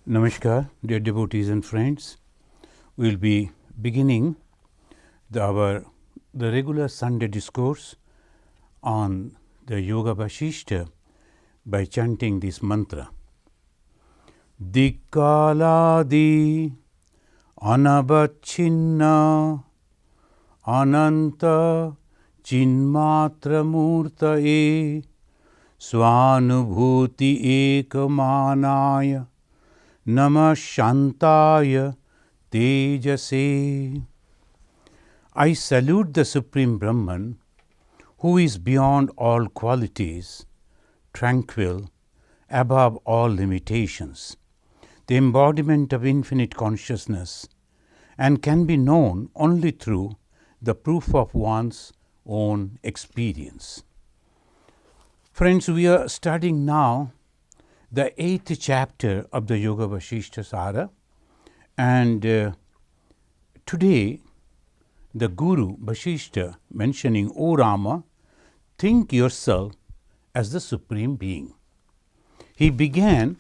Namaskar, dear devotees and friends. We will be beginning the regular Sunday discourse on the Yoga Vasishtha by chanting this mantra. Dikaladi anabachinna ananta chinmatra murtaye swanubhuti ekamanaya Namah Shantaya Tejase. I salute the Supreme Brahman, who is beyond all qualities, tranquil, above all limitations, the embodiment of infinite consciousness, and can be known only through the proof of one's own experience. Friends, we are studying now the 8th chapter of the Yoga Vasishtha Sara, and today the Guru Vasishtha mentioning, O Rama, think yourself as the Supreme Being. He began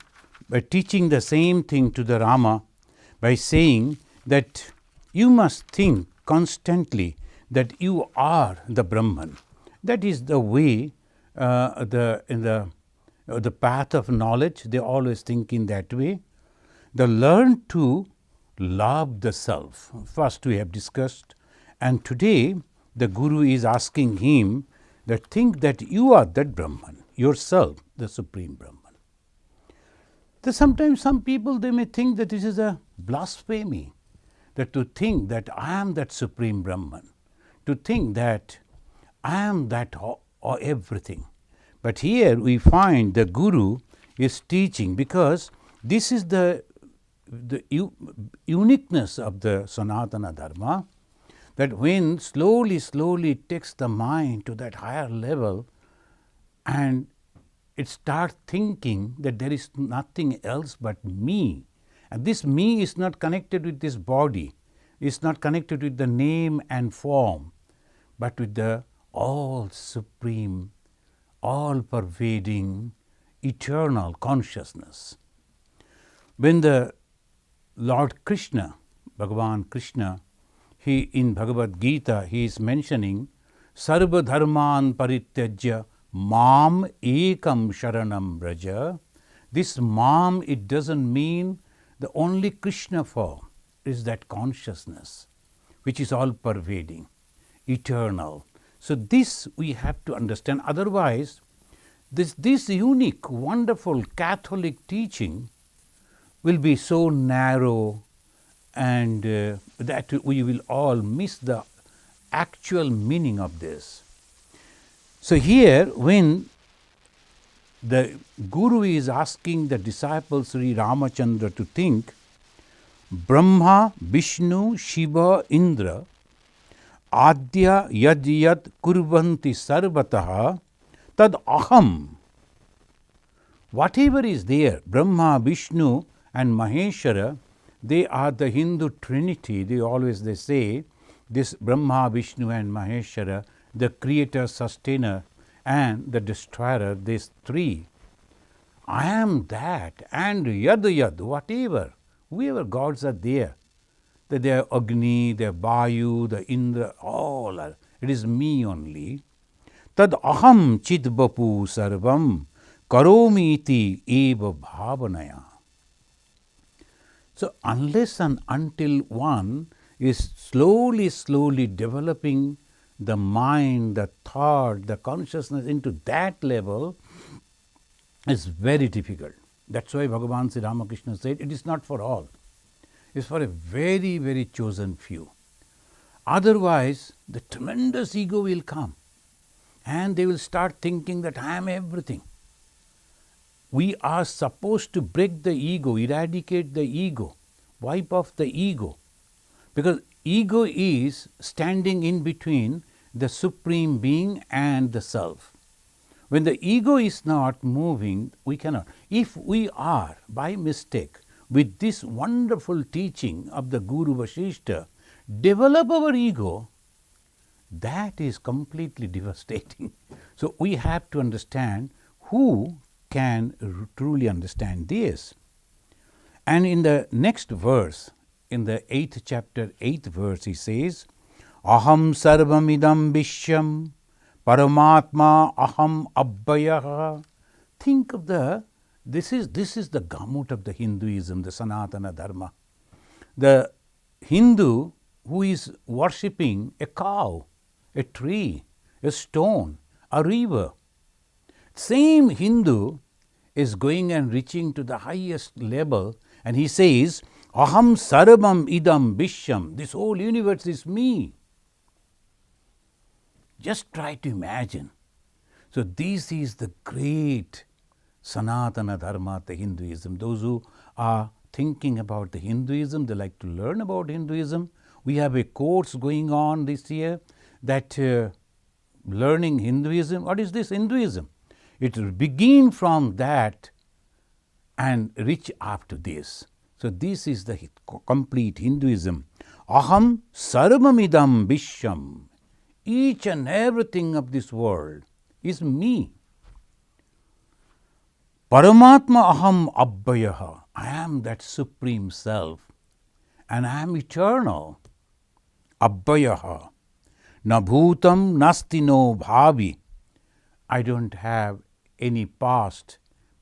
by teaching the same thing to the Rama by saying that you must think constantly that you are the Brahman. That is the way the path of knowledge, they always think in that way. They learn to love the self. First we have discussed, and today the Guru is asking him that think that you are that Brahman, yourself, the Supreme Brahman. Sometimes some people, they may think that this is a blasphemy, that to think that I am that Supreme Brahman, to think that I am that or everything. But here we find the Guru is teaching, because this is the uniqueness of the Sanatana Dharma, that when slowly it takes the mind to that higher level and it starts thinking that there is nothing else but me, and this me is not connected with this body, is not connected with the name and form, but with the all supreme, all-pervading, eternal consciousness. When the Lord Krishna, Bhagavan Krishna, he in Bhagavad Gita, he is mentioning Sarva Dharman Parityajya Mam Ekam Sharanam Braja. This Mam, it doesn't mean the only Krishna form, is that consciousness which is all-pervading, eternal. So this we have to understand, otherwise this unique, wonderful Catholic teaching will be so narrow, and that we will all miss the actual meaning of this. So here when the Guru is asking the disciple Sri Ramachandra to think, Brahma, Vishnu, Shiva, Indra, Adya yad yad kurvanti sarvataha tad aham. Whatever is there, Brahma, Vishnu and Maheshwara, they are the Hindu trinity. They say this Brahma, Vishnu and Maheshwara, the creator, sustainer and the destroyer, these three. I am that, and yad, whatever, whoever gods are there. That they are Agni, they are Vayu, the Indra, all are, it is me only. Tad aham chidvapu sarvam karomi iti eva bhavanaya. So unless and until one is slowly developing the mind, the thought, the consciousness into that level, is very difficult. That's why Bhagavan Sri Ramakrishna said it is not for all. Is for a very chosen few. Otherwise, the tremendous ego will come and they will start thinking that I am everything. We are supposed to break the ego, eradicate the ego, wipe off the ego, because ego is standing in between the Supreme Being and the Self. When the ego is not moving, we cannot. If we are, by mistake, with this wonderful teaching of the Guru Vasishtha, develop our ego, that is completely devastating. So we have to understand who can truly understand this. And in the next verse, in the 8th chapter, 8th verse, he says, Aham sarvam idam vishyam paramatma aham abhayah. Think of this is the gamut of the Hinduism, the Sanatana Dharma. The Hindu who is worshipping a cow, a tree, a stone, a river. Same Hindu is going and reaching to the highest level, and he says, Aham sarvam idam vishyam. This whole universe is me. Just try to imagine. So this is the great Sanatana Dharma, the Hinduism. Those who are thinking about the Hinduism, they like to learn about Hinduism. We have a course going on this year that learning Hinduism. What is this Hinduism? It will begin from that and reach up to this. So this is the complete Hinduism. Aham sarvamidam vishyam. Each and everything of this world is me. Paramatma aham abhayah. I am that Supreme Self and I am eternal. Abhayah. Na bhutam nasti no bhavi. I don't have any past,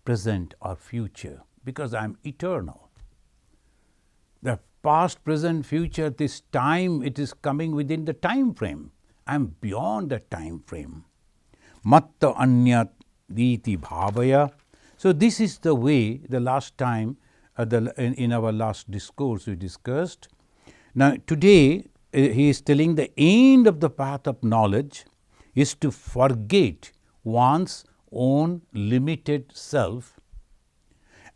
present or future because I am eternal. The past, present, future, this time, it is coming within the time frame. I am beyond the time frame. Matta anyat diti bhavaya. So this is the way the last time, in our last discourse we discussed. Now today he is telling the end of the path of knowledge is to forget one's own limited self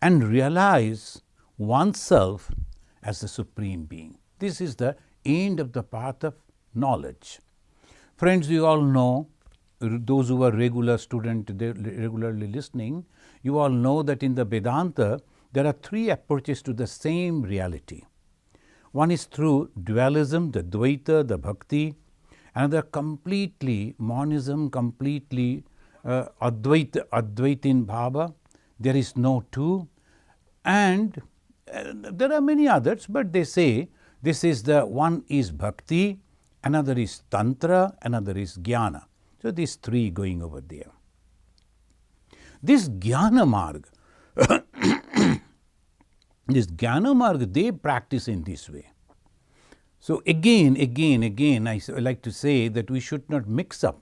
and realize oneself as the Supreme Being. This is the end of the path of knowledge. Friends, you all know, those who are regular students, regularly listening, you all know that in the Vedanta, there are three approaches to the same reality. One is through dualism, the Dvaita, the Bhakti. Another completely monism, completely Advaitin Bhava. There is no two. And there are many others, but they say this is the one is Bhakti, another is Tantra, another is Jnana. So these three going over there. This Jnana Marg, they practice in this way. So again, I like to say that we should not mix up.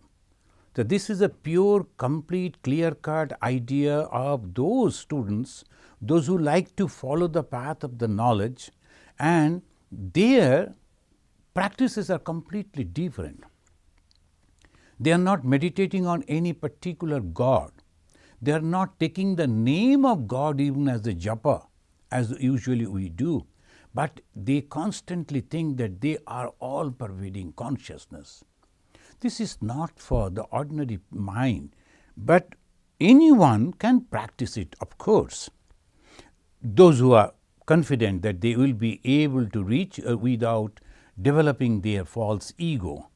So this is a pure, complete, clear-cut idea of those students, those who like to follow the path of the knowledge, and their practices are completely different. They are not meditating on any particular God. They are not taking the name of God even as a japa, as usually we do, but they constantly think that they are all-pervading consciousness. This is not for the ordinary mind, but anyone can practice it, of course. Those who are confident that they will be able to reach without developing their false ego.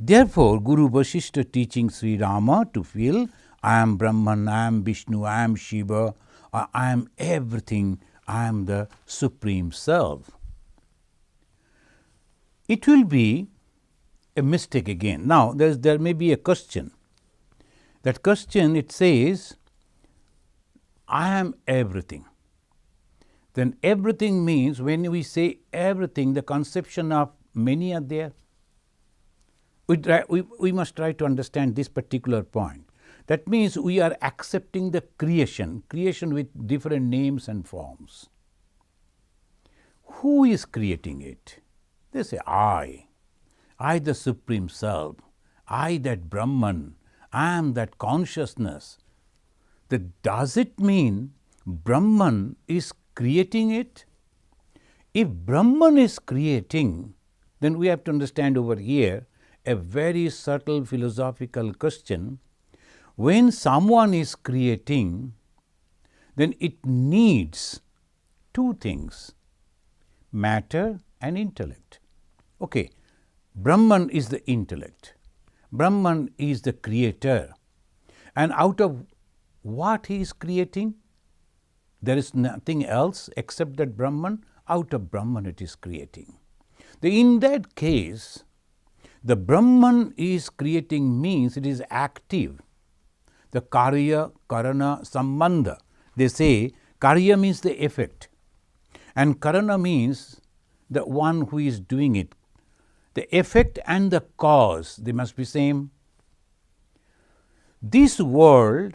Therefore, Guru Vasishtha teaching Sri Rama to feel, I am Brahman, I am Vishnu, I am Shiva, I am everything, I am the Supreme Self. It will be a mistake again. Now, there may be a question. That question, it says, I am everything. Then everything means, when we say everything, the conception of many are there. We must try to understand this particular point. That means we are accepting the creation with different names and forms. Who is creating it? They say, I the Supreme Self, I that Brahman, I am that consciousness. Does it mean Brahman is creating it? If Brahman is creating, then we have to understand over here a very subtle philosophical question. When someone is creating, then it needs two things, matter and intellect. Okay, Brahman is the intellect. Brahman is the creator. And out of what he is creating? There is nothing else except that Brahman. Out of Brahman it is creating. In that case, the Brahman is creating means it is active. The karya, karana, sambandha. They say karya means the effect and karana means the one who is doing it. The effect and the cause, they must be same. This world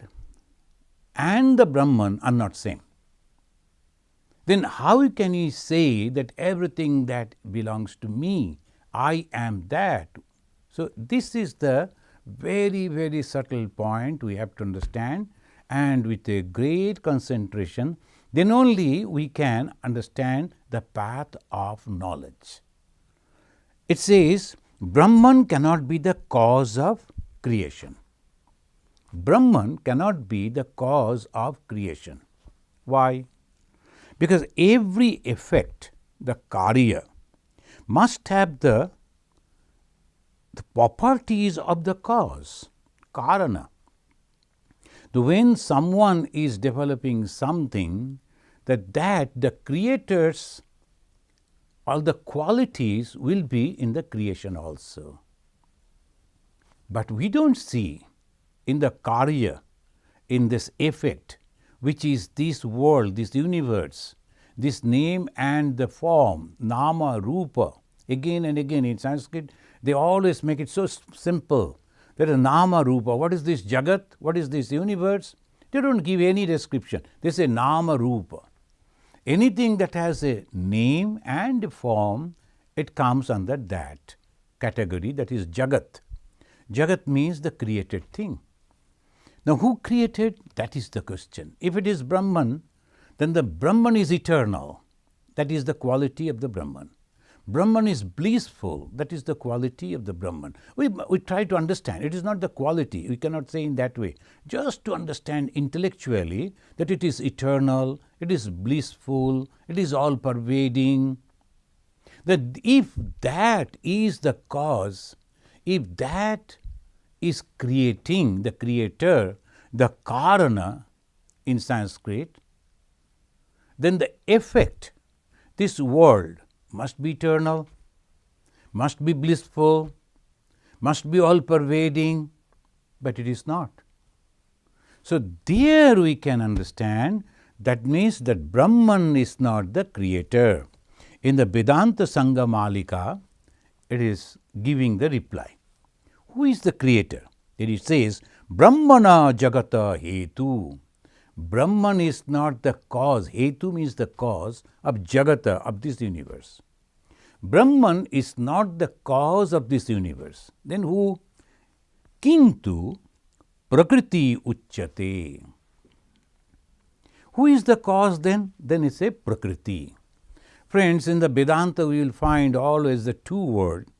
and the Brahman are not same. Then how can you say that everything that belongs to me, I am that? So this is the very, very subtle point we have to understand, and with a great concentration, then only we can understand the path of knowledge. It says, Brahman cannot be the cause of creation. Brahman cannot be the cause of creation. Why? Because every effect, the karya, must have the properties of the cause, karana. When someone is developing something, that the creators, all the qualities will be in the creation also. But we don't see in the karya, in this effect, which is this world, this universe, this name and the form, nama, rupa. Again and again in Sanskrit, they always make it so simple. There is nama, rupa. What is this jagat? What is this universe? They don't give any description. They say nama, rupa. Anything that has a name and a form, it comes under that category, that is jagat. Jagat means the created thing. Now, who created? That is the question. If it is Brahman, then the Brahman is eternal. That is the quality of the Brahman. Brahman is blissful. That is the quality of the Brahman. We try to understand. It is not the quality. We cannot say in that way. Just to understand intellectually that it is eternal, it is blissful, it is all-pervading. That if that is the cause, if that is creating, the creator, the karana in Sanskrit, then the effect, this world, must be eternal, must be blissful, must be all-pervading, but it is not. So there we can understand, that means that Brahman is not the creator. In the Vedanta Sangha Malika, it is giving the reply. Who is the creator? It says, Brahmana Jagata Hetu. Brahman is not the cause. Hetu means the cause of Jagata, of this universe. Brahman is not the cause of this universe. Then who? Kintu Prakriti Uchyate. Who is the cause then? Then it's a Prakriti. Friends, in the Vedanta we will find always the two words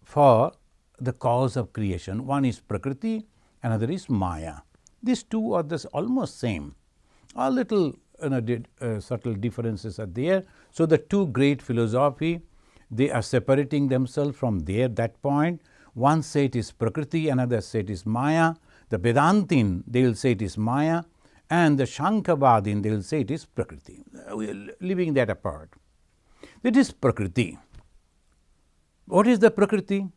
for the cause of creation. One is Prakriti, another is Maya. These two are almost same. A little subtle differences are there. So the two great philosophy, they are separating themselves from that point. One say it is Prakriti, another say it is Maya. The Vedantin, they will say it is Maya, and the Shankavadin, they will say it is Prakriti. We are leaving that apart. That is Prakriti. What is the Prakriti?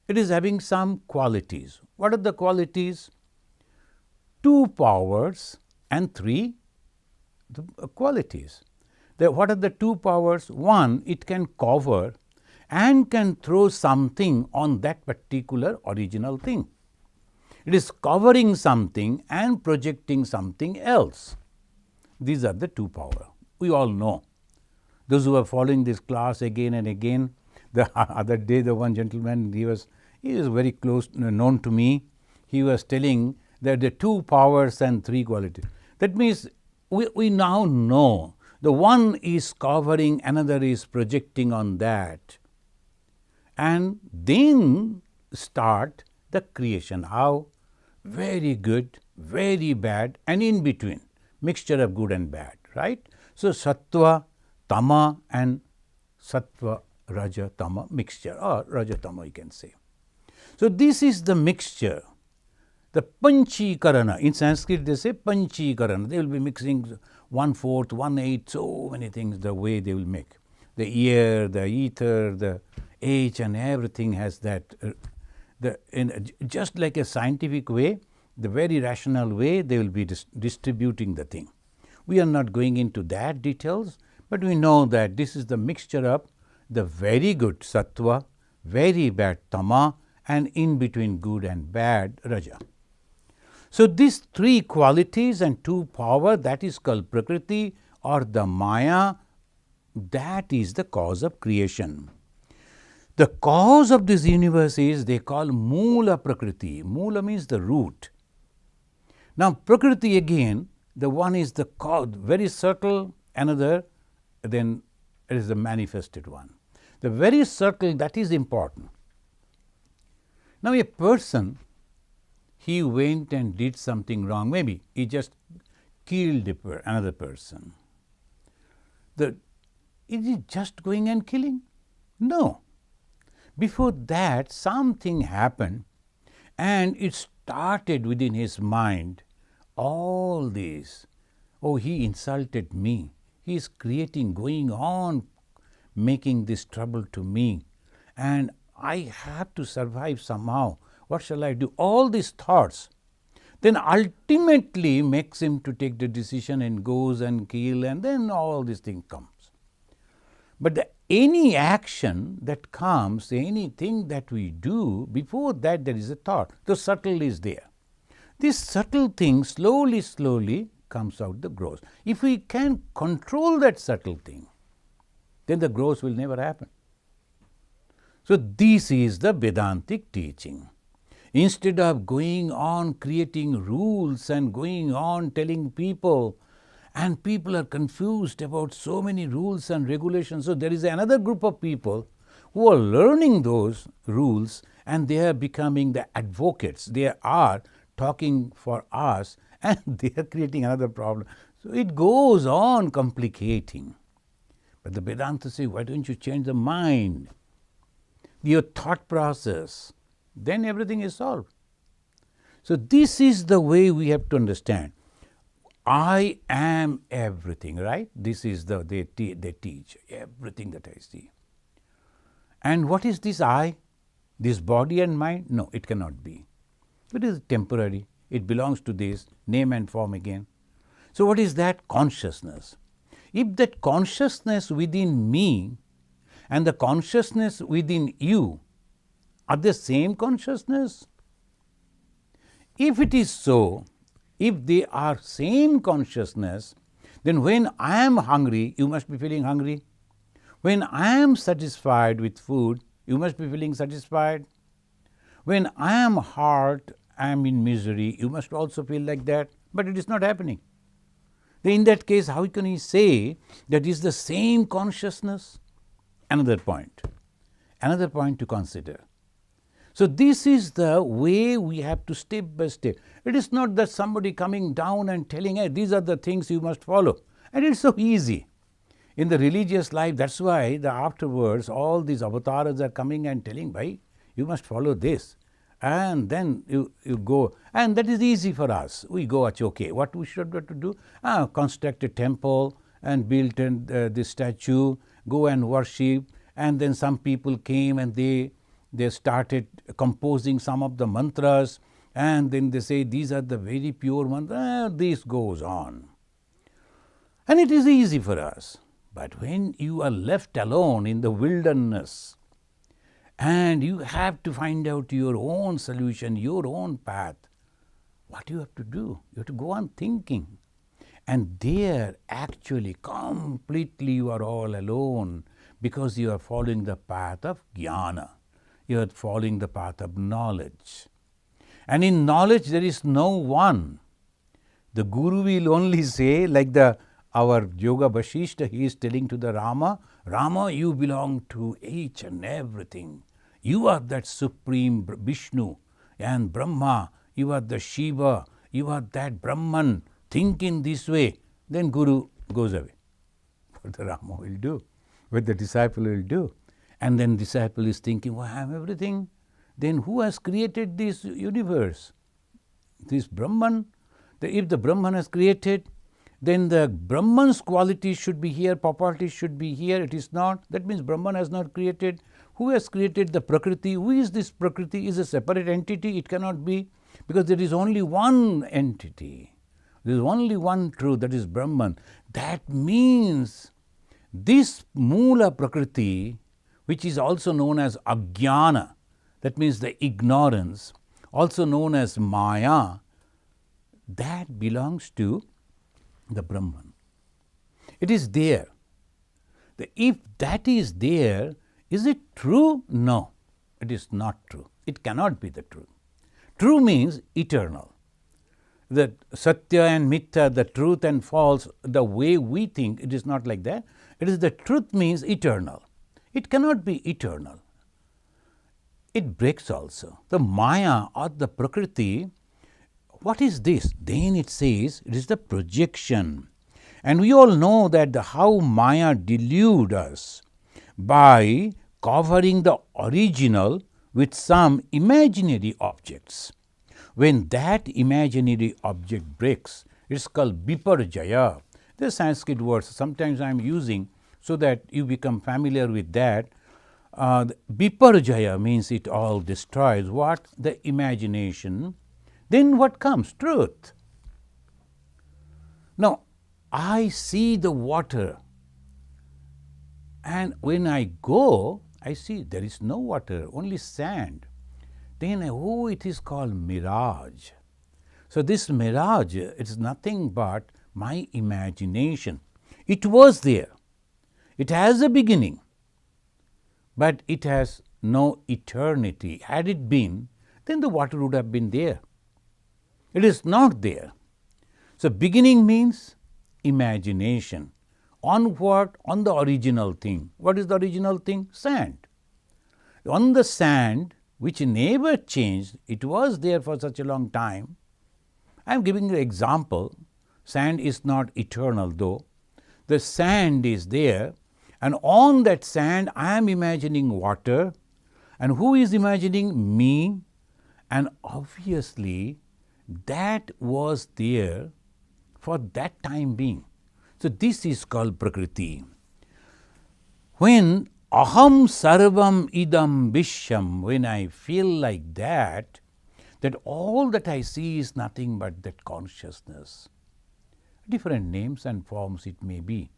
It is having some qualities. What are the qualities? 2 powers and 3 qualities. What are the 2 powers? One, it can cover and can throw something on that particular original thing. It is covering something and projecting something else. These are the 2 powers. We all know. Those who are following this class again and again, the other day the one gentleman, he was very close, known to me. He was telling that the 2 powers and 3 qualities. That means we now know the one is covering, another is projecting on that. And then start the creation. How? Very good, very bad, and in between. Mixture of good and bad, right? So sattva, tama, and sattva, raja, tama mixture, or raja, tama you can say. So this is the mixture. the panchikarana. In Sanskrit they say panchikarana. They will be mixing 1/4, 1/8, so many things the way they will make. The air, the ether, the H and everything has that. Just like a scientific way, the very rational way, they will be distributing the thing. We are not going into that details, but we know that this is the mixture of the very good sattva, very bad tama, and in between good and bad raja. So these three qualities and two power, that is called prakriti or the maya, that is the cause of creation. The cause of this universe is they call mula prakriti. Mula means the root. Now prakriti again, the one is the cause, very subtle, another then it is the manifested one. The very subtle, that is important. Now a person, he went and did something wrong, maybe he just killed another person. Is he just going and killing? No. Before that, something happened and it started within his mind all this. Oh, he insulted me. He is going on making this trouble to me, and I have to survive somehow. What shall I do? All these thoughts then ultimately makes him to take the decision and goes and kill, and then all these things comes. But any action that comes, anything that we do, before that there is a thought. The subtle is there. This subtle thing slowly comes out the gross. If we can control that subtle thing, then the gross will never happen. So this is the Vedantic teaching. Instead of going on creating rules and going on telling people, and people are confused about so many rules and regulations. So there is another group of people who are learning those rules and they are becoming the advocates. They are talking for us and they are creating another problem. So it goes on complicating. But the Vedanta says, why don't you change the mind, your thought process, then everything is solved. So this is the way we have to understand. I am everything, right? This is they teach everything that I see. And what is this I? This body and mind? No, it cannot be. It is temporary. It belongs to this name and form again. So what is that? Consciousness. If that consciousness within me and the consciousness within you are the same consciousness, if it is so, if they are same consciousness, then when I am hungry, you must be feeling hungry. When I am satisfied with food, you must be feeling satisfied. When I am hurt, I am in misery, you must also feel like that. But it is not happening. Then in that case, how can he say that is the same consciousness? Another point to consider. So this is the way we have to step by step. It is not that somebody coming down and telling, hey, these are the things you must follow. And it's so easy. In the religious life, that's why afterwards all these avatars are coming and telling, bhai, you must follow this. And then you go, and that is easy for us. We go, okay, what we should have to do? Construct a temple and build this statue, go and worship. And then some people came and they started composing some of the mantras, and then they say these are the very pure mantras. This goes on. And it is easy for us. But when you are left alone in the wilderness and you have to find out your own solution, your own path, what do you have to do? You have to go on thinking. And there actually completely you are all alone because you are following the path of jnana. You are following the path of knowledge. And in knowledge there is no one. The Guru will only say, like our yoga Vasishtha, he is telling to the Rama, Rama, you belong to each and everything. You are that supreme Vishnu and Brahma. You are the Shiva. You are that Brahman. Think in this way. Then Guru goes away. What the Rama will do, what the disciple will do. And then disciple is thinking, well, I am everything. Then who has created this universe? This Brahman, if the Brahman has created, then the Brahman's quality should be here, property should be here. It is not. That means Brahman has not created. Who has created the Prakriti? Who is this Prakriti? Is a separate entity? It cannot be, because there is only one entity. There is only one truth, that is Brahman. That means this Moola Prakriti, which is also known as Agayana, that means the ignorance, also known as Maya, that belongs to the Brahman. It is there. If that is there, is it true? No, it is not true. It cannot be the truth. True means eternal. The Satya and Mithya, the truth and false, the way we think, it is not like that. It is the truth means eternal. It cannot be eternal. It breaks also. The Maya or the Prakriti, what is this? Then it says it is the projection. And we all know that how Maya deludes us by covering the original with some imaginary objects. When that imaginary object breaks, it is called Viparjaya. The Sanskrit words sometimes I am using so that you become familiar with that. Viparjaya means it all destroys what? The imagination. Then what comes? Truth. Now, I see the water, and when I go, I see there is no water, only sand. Then, it is called mirage. So, this mirage is nothing but my imagination. It was there. It has a beginning, but it has no eternity. Had it been, then the water would have been there. It is not there. So, beginning means imagination. On what? On the original thing. What is the original thing? Sand. On the sand, which never changed, it was there for such a long time. I am giving you an example. Sand is not eternal though. The sand is there, and on that sand I am imagining water. And who is imagining? Me. And obviously, that was there for that time being. So, this is called Prakriti. When aham sarvam idam visham, when I feel like that all that I see is nothing but that consciousness. Different names and forms it may be.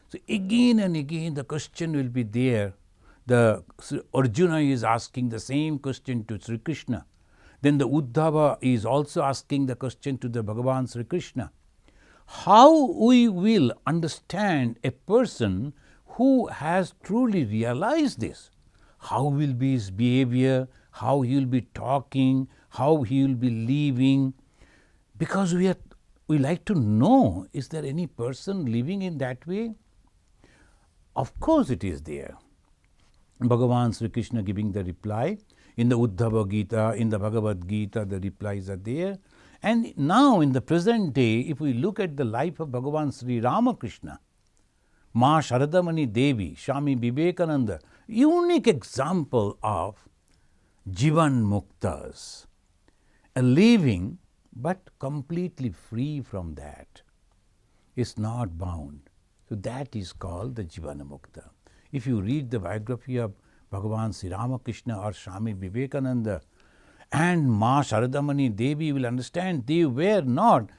So, again and again the question will be there. The Arjuna is asking the same question to Sri Krishna. Then the Uddhava is also asking the question to the Bhagavan Sri Krishna. How we will understand a person who has truly realized this? How will be his behavior? How he will be talking? How he will be living? Because we like to know, is there any person living in that way? Of course it is there. Bhagavan Sri Krishna giving the reply. In the Uddhava Gita, in the Bhagavad Gita, the replies are there. And now in the present day, if we look at the life of Bhagavan Sri Ramakrishna, Ma Sharadamani Devi, Swami Vivekananda, unique example of Jivan Muktas, a living but completely free from that, is not bound. So that is called the Jivana Mukta. If you read the biography of Bhagavan Sri Ramakrishna or Swami Vivekananda and Ma Sharadamani Devi, will understand they were not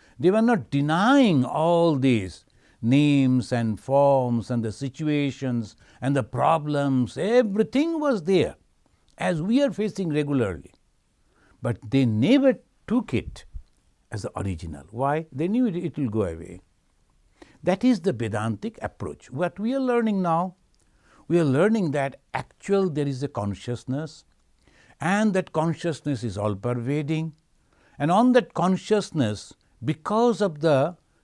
denying all these names and forms and the situations and the problems. Everything was there as we are facing regularly. But they never took it as the original. Why? They knew it will go away. That is the Vedantic approach. What we are learning now, we are learning that there is a consciousness, and that consciousness is all pervading. And on that consciousness, because of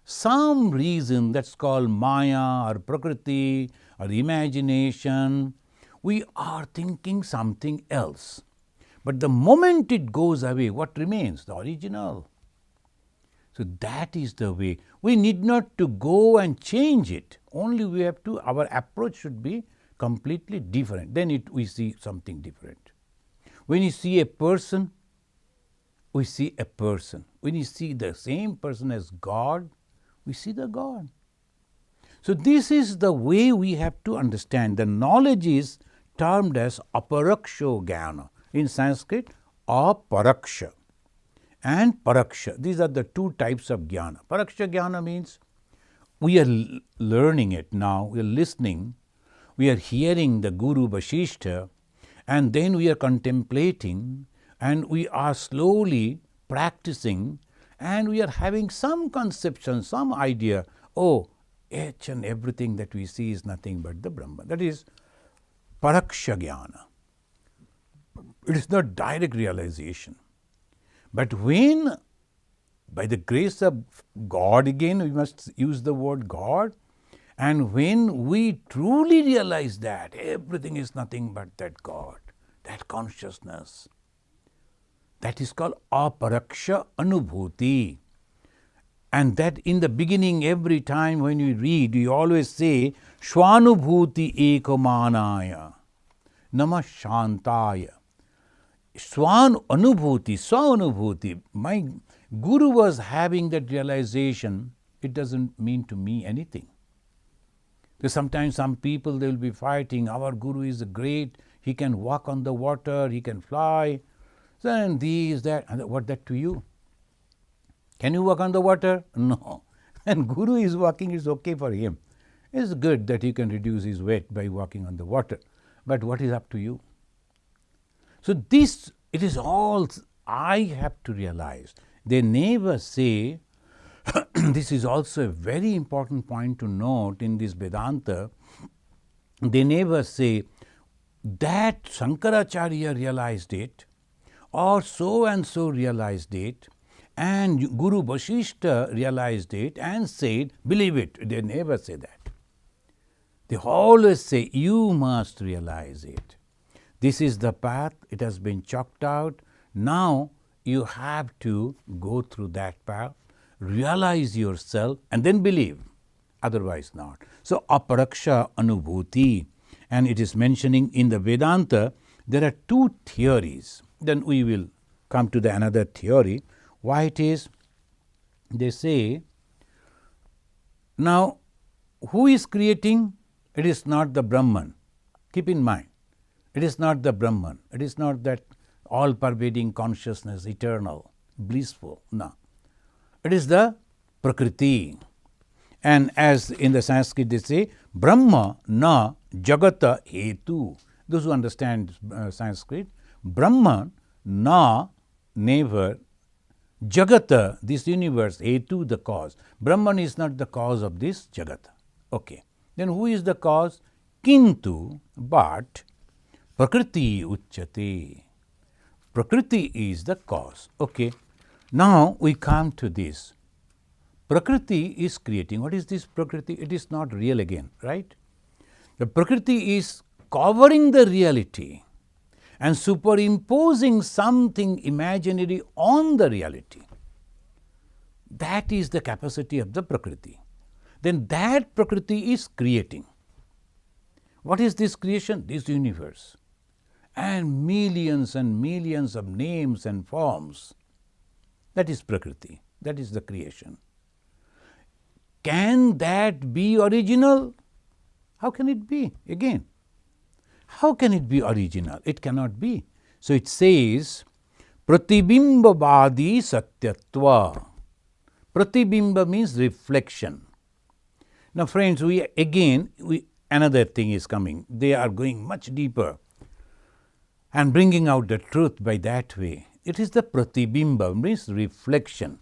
some reason that's called Maya or Prakriti or imagination, we are thinking something else. But the moment it goes away, what remains? The original. So that is the way. We need not to go and change it. Only we have to, our approach should be completely different. Then we see something different. When you see a person, we see a person. When you see the same person as God, we see the God. So this is the way we have to understand. The knowledge is termed as aparaksho jnana. In Sanskrit, aparaksha and paraksha. These are the two types of jnana. Paraksha jnana means we are learning it now, we are listening, we are hearing the Guru Vasishtha, and then we are contemplating, and we are slowly practicing, and we are having some conception, some idea, oh, each and everything that we see is nothing but the Brahman. That is paraksha jnana. It is not direct realization. But when, by the grace of God, again we must use the word God, and when we truly realize that everything is nothing but that God, that consciousness, that is called aparaksha anubhuti. And that in the beginning, every time when we read, we always say, Shwanubhuti ekamanaya, Namah Shantaya. Swan Anubhuti. My Guru was having that realization. It doesn't mean to me anything. So sometimes some people, they will be fighting, our Guru is great, he can walk on the water, he can fly, and this, that, and what that to you? Can you walk on the water? No. And Guru is walking, it's okay for him. It's good that he can reduce his weight by walking on the water. But what is up to you? So this, it is all I have to realize. They never say, this is also a very important point to note in this Vedanta, they never say that Shankaracharya realized it, or so and so realized it, and Guru Vasishtha realized it and said, believe it. They never say that. They always say, you must realize it. This is the path, it has been chalked out. Now you have to go through that path, realize yourself, and then believe. Otherwise not. So, aparaksha anubhuti. And it is mentioning in the Vedanta, there are two theories. Then we will come to the another theory. Why it is? They say, now, who is creating? It is not the Brahman. Keep in mind, it is not the Brahman. It is not that all-pervading consciousness, eternal, blissful. No. It is the Prakriti. And as in the Sanskrit they say, Brahma na jagata hetu. Those who understand Sanskrit, Brahman na, never, Jagata, this universe, hetu, the cause. Brahman is not the cause of this Jagata. Okay. Then who is the cause? Kintu, but Prakriti uchyate. Prakriti is the cause. Okay. Now we come to this. Prakriti is creating. What is this Prakriti? It is not real again, right? The Prakriti is covering the reality and superimposing something imaginary on the reality. That is the capacity of the Prakriti. Then that Prakriti is creating. What is this creation? This universe. And millions of names and forms. That is Prakriti. That is the creation. Can that be original? How can it be? Again, how can it be original? It cannot be. So it says, Pratibimbavadi Satyatva. Pratibimba means reflection. Now friends, another thing is coming. They are going much deeper and bringing out the truth by that way. It is the Pratibimba, means reflection.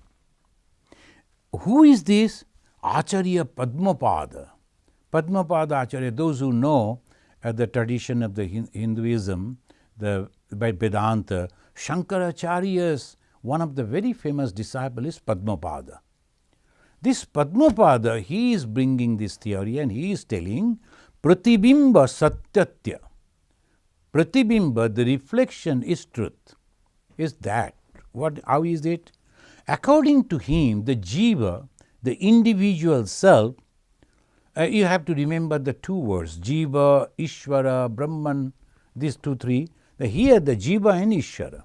Who is this? Acharya Padmapada. Padmapada Acharya, those who know the tradition of the Hinduism, by Vedanta, Shankaracharya's one of the very famous disciples is Padmapada. This Padmapada, he is bringing this theory and he is telling Pratibimba Satyatya. Pratibimba, the reflection is truth. Is that? How is it? According to him, the Jiva, the individual self, you have to remember the two words, Jiva, Ishvara, Brahman, these two, three. Here the Jiva and Ishvara.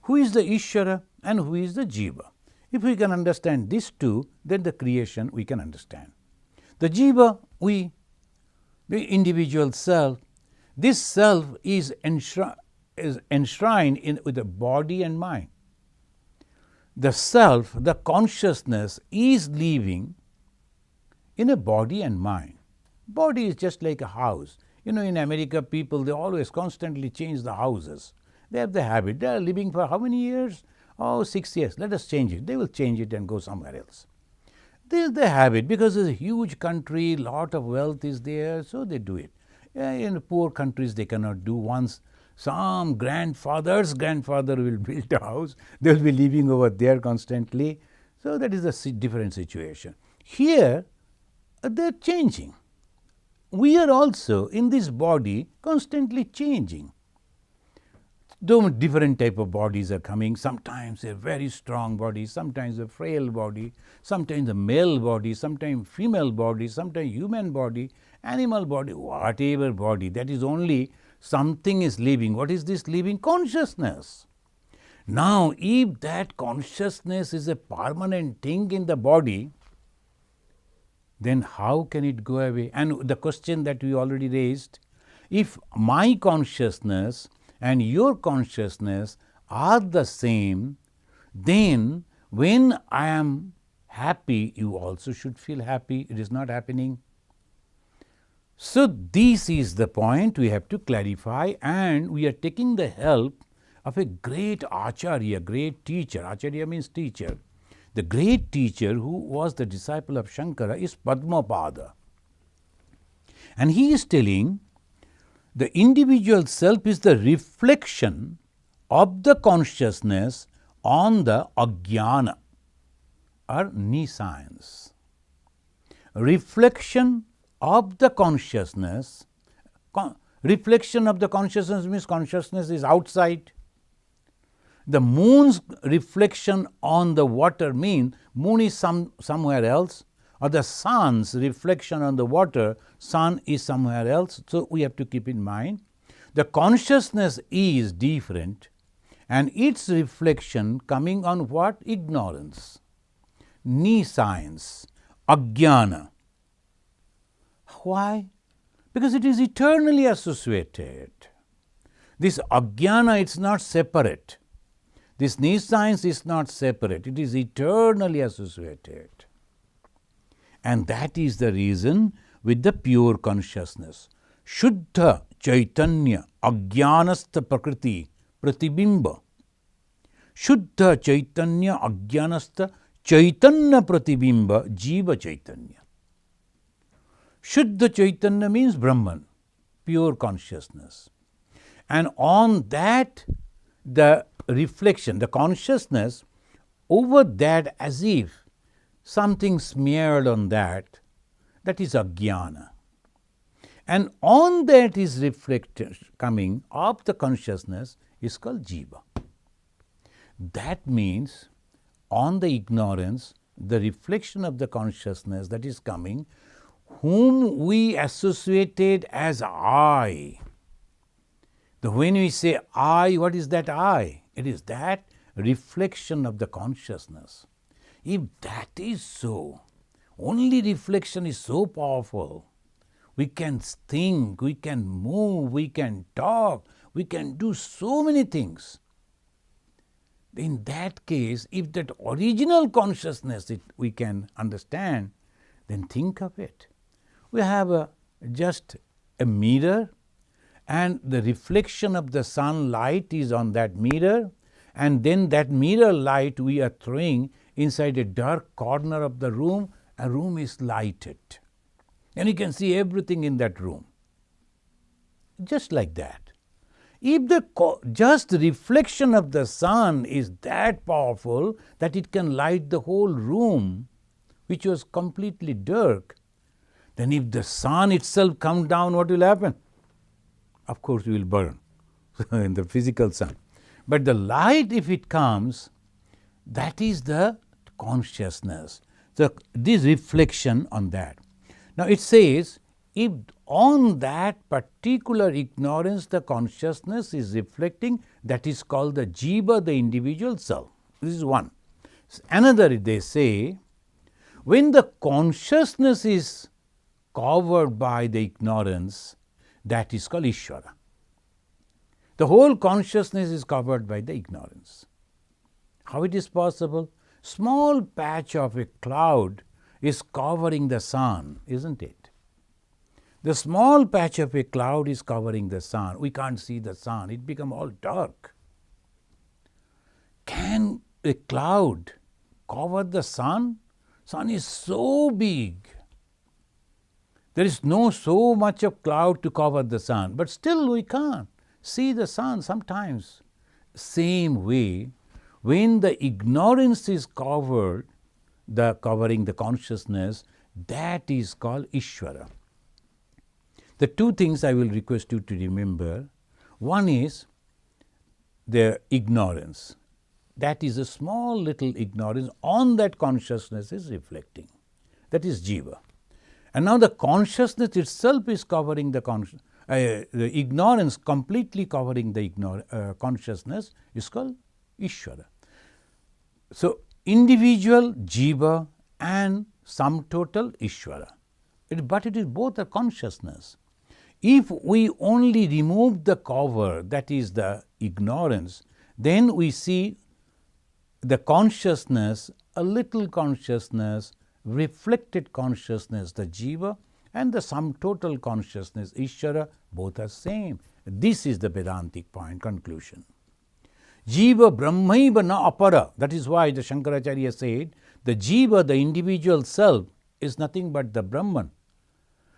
Who is the Ishvara? and who is the jiva. If we can understand these two, then the creation we can understand. The jiva, the individual self, this self is enshrined with the body and mind. The self, the consciousness is living in a body and mind. Body is just like a house. In America, people, they always constantly change the houses. They have the habit. They are living for how many years? 6 years. Let us change it. They will change it and go somewhere else. This is the habit because it's a huge country, lot of wealth is there, so they do it. In poor countries, they cannot do. Once some grandfather will build a house, they will be living over there constantly. So that is a different situation. Here, they are changing. We are also in this body constantly changing. Though different type of bodies are coming, sometimes a very strong body, sometimes a frail body, sometimes a male body, sometimes female body, sometimes human body, animal body, whatever body, that is only something is living. What is this living? Consciousness. Now, if that consciousness is a permanent thing in the body, then how can it go away? And the question that we already raised, if my consciousness and your consciousness are the same, then when I am happy, you also should feel happy. It is not happening. So this is the point we have to clarify, and we are taking the help of a great acharya, great teacher. Acharya means teacher. The great teacher who was the disciple of Shankara is Padmapada. And he is telling the individual self is the reflection of the consciousness on the Agayana or nescience. Reflection of the consciousness. Reflection of the consciousness means consciousness is outside. The moon's reflection on the water means moon is somewhere else, or the sun's reflection on the water, sun is somewhere else. So we have to keep in mind the consciousness is different and its reflection coming on what? Ignorance, nescience, Agayana. Why? Because it is eternally associated. This Agayana, it's not separate. This nescience is not separate, it is eternally associated. And that is the reason with the pure consciousness. Shuddha Chaitanya Agyanastha Prakriti Pratibimba. Shuddha Chaitanya Agyanastha Chaitanya Pratibimba Jiva Chaitanya. Shuddha Chaitanya means Brahman, pure consciousness. And on that, the reflection, the consciousness, over that as if something smeared on that, that is Agayana. And on that is reflected coming of the consciousness is called Jiva. That means on the ignorance, the reflection of the consciousness that is coming, whom we associated as I. When we say I, what is that I? It is that reflection of the consciousness. If that is so, only reflection is so powerful. We can think, we can move, we can talk, we can do so many things. In that case, if that original consciousness we can understand, then think of it. We have just a mirror, and the reflection of the sunlight is on that mirror, and then that mirror light we are throwing inside a dark corner of the room. A room is lighted, and you can see everything in that room. Just like that. If the just reflection of the sun is that powerful that it can light the whole room, which was completely dark, then if the sun itself comes down, what will happen? Of course, we will burn in the physical sun. But the light, if it comes, that is the consciousness. So this reflection on that. Now it says, if on that particular ignorance the consciousness is reflecting, that is called the jiva, the individual self. This is one. Another, they say, when the consciousness is covered by the ignorance, that is called Ishvara. The whole consciousness is covered by the ignorance. How it is possible? Small patch of a cloud is covering the sun, isn't it? The small patch of a cloud is covering the sun. We can't see the sun. It becomes all dark. Can a cloud cover the sun? Sun is so big. There is no so much of cloud to cover the sun, but still we can't see the sun sometimes. Same way, when the ignorance is covering the consciousness, that is called Ishvara. The two things I will request you to remember. One is the ignorance. That is a small little ignorance on that consciousness is reflecting. That is jiva. And now the consciousness itself is covering the ignorance, completely covering the consciousness is called Ishvara. So, individual jiva and sum total Ishvara. But it is both a consciousness. If we only remove the cover, that is the ignorance, then we see the consciousness, a little consciousness, reflected consciousness, the jiva, and the sum total consciousness, Ishvara, both are same. This is the Vedantic point, conclusion. Jiva brahmaiva na apara. That is why the Shankaracharya said, the jiva, the individual self, is nothing but the Brahman.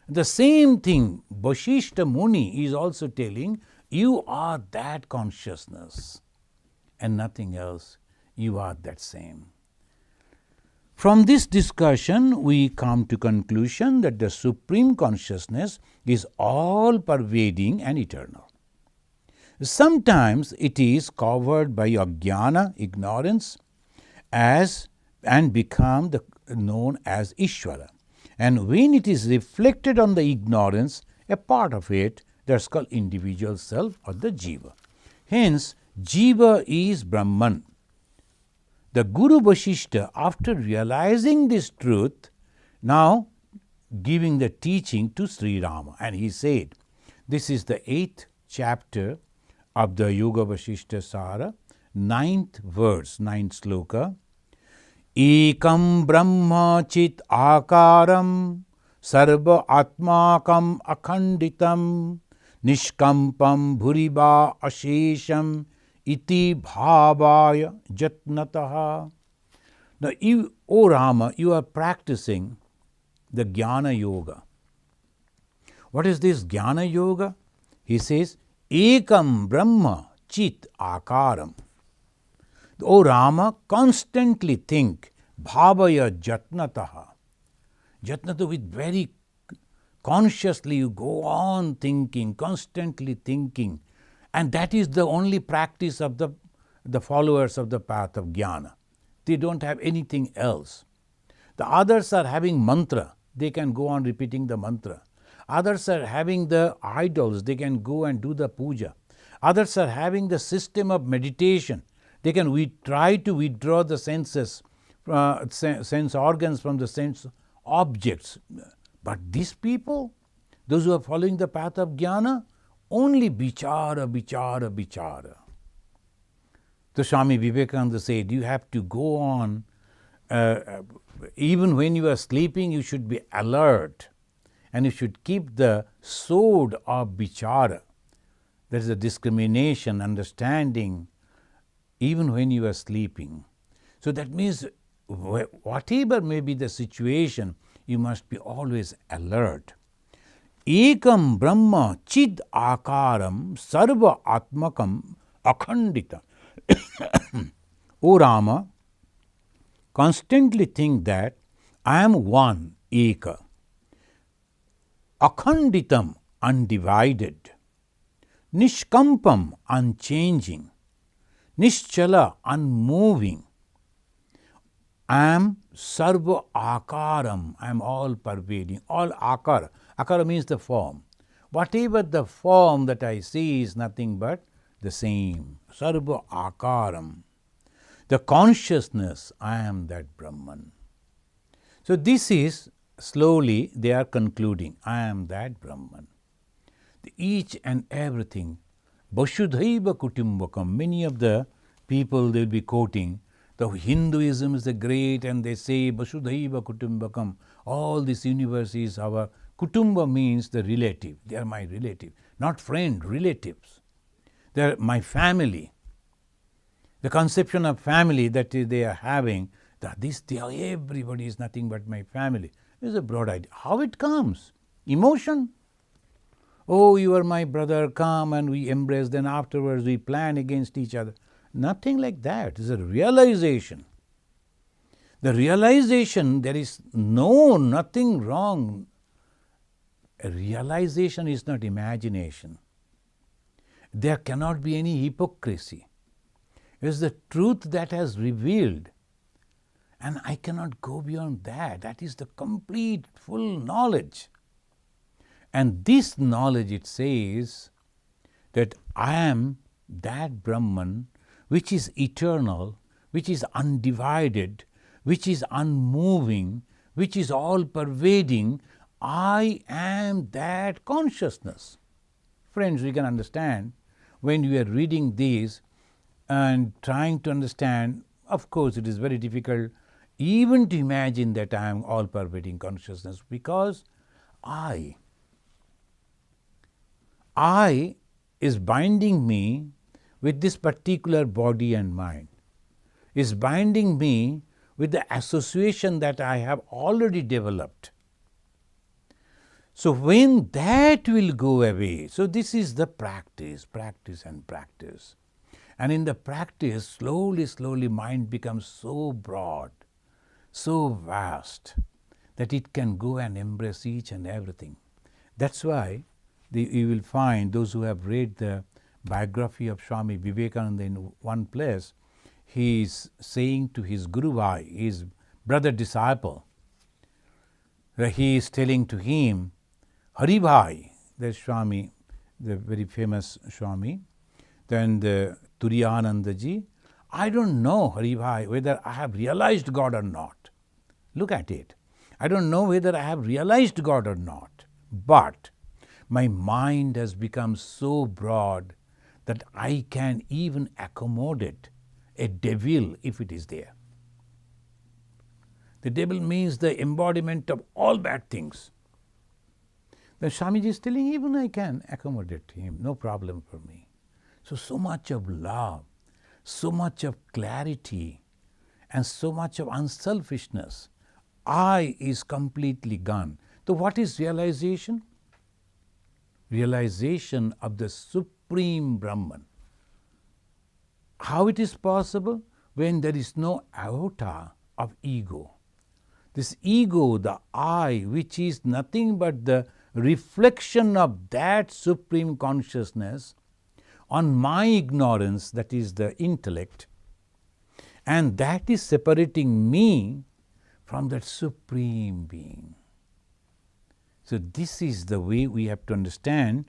The same thing, Vasishtha Muni is also telling, you are that consciousness and nothing else. You are that same. From this discussion, we come to conclusion that the Supreme Consciousness is all-pervading and eternal. Sometimes it is covered by Agayana, ignorance, and become known as Ishvara. And when it is reflected on the ignorance, a part of it, that's called individual self or the jiva. Hence, jiva is Brahman. The Guru Vasishtha, after realizing this truth, now giving the teaching to Sri Rama. And he said, this is the 8th chapter of the Yoga Vasishtha Sara, 9th verse, 9th sloka. Ekam Brahma Chit Akaram Sarva Atmakam Akhanditam Nishkampam Bhuriba Ashesham Iti Bhavaya Jatnataha. Now, O Rama, you are practicing the Jnana Yoga. What is this Jnana Yoga? He says, Ekam Brahma Chit Akaram. O Rama, constantly think, bhavaya jatnataha. Jatnata, with very consciously you go on thinking, constantly thinking. And that is the only practice of the followers of the path of jnana. They don't have anything else. The others are having mantra. They can go on repeating the mantra. Others are having the idols. They can go and do the puja. Others are having the system of meditation. They can try to withdraw the senses, sense organs from the sense objects. But these people, those who are following the path of jnana, only bichara, bichara, bichara. So Swami Vivekananda said, you have to go on, even when you are sleeping, you should be alert. And you should keep the sword of bichara. There is a discrimination, understanding, even when you are sleeping. So that means whatever may be the situation, you must be always alert. Ekam Brahma Chid Akaram Sarva Atmakam Akhandita. O Rama, constantly think that I am one, Eka. Akhanditam, undivided. Nishkampam, unchanging. Nischala, unmoving. I am sarva akaram, I am all pervading, all akara. Akara means the form. Whatever the form that I see is nothing but the same. Sarva akaram. the consciousness, I am that Brahman. So this is, slowly they are concluding, I am that Brahman. Each and everything, Vasudhaiva Kutumbakam, many of the people they will be quoting, the Hinduism is the great, and they say Vasudhaiva Kutumbakam, all this universe is our, Kutumba means the relative, they are my relative, not friend, relatives. They are my family. The conception of family that they are having, that everybody is nothing but my family, is a broad idea. How it comes? Emotion. Oh, you are my brother, come and we embrace, then afterwards we plan against each other. Nothing like that. It is a realization. The realization, there is nothing wrong. A realization is not imagination. There cannot be any hypocrisy. It is the truth that has revealed. And I cannot go beyond that. That is the complete, full knowledge. And this knowledge, it says that I am that Brahman which is eternal, which is undivided, which is unmoving, which is all pervading. I am that consciousness. Friends, we can understand when we are reading these and trying to understand, of course it is very difficult even to imagine that I am all pervading consciousness, because I is binding me with this particular body and mind, is binding me with the association that I have already developed. So when that will go away, so this is the practice. And in the practice, slowly mind becomes so broad, so vast, that it can go and embrace each and everything. That's why you will find those who have read the biography of Swami Vivekananda in one place, he is saying to his Guru Bhai, his brother disciple, that he is telling to him, Hari Bhai, the Swami, the very famous Swami, then the Turiyanandaji, I don't know, Hari Bhai, whether I have realized God or not. Look at it. I don't know whether I have realized God or not, but my mind has become so broad that I can even accommodate a devil if it is there. The devil means the embodiment of all bad things. The Swamiji is telling, even I can accommodate him, no problem for me. So much of love, so much of clarity, and so much of unselfishness. I is completely gone. So what is realization? Realization of the Supreme Brahman. How it is possible? When there is no iota of ego. This ego, the I, which is nothing but the reflection of that Supreme Consciousness on my ignorance, that is the intellect, and that is separating me from that Supreme Being. So this is the way we have to understand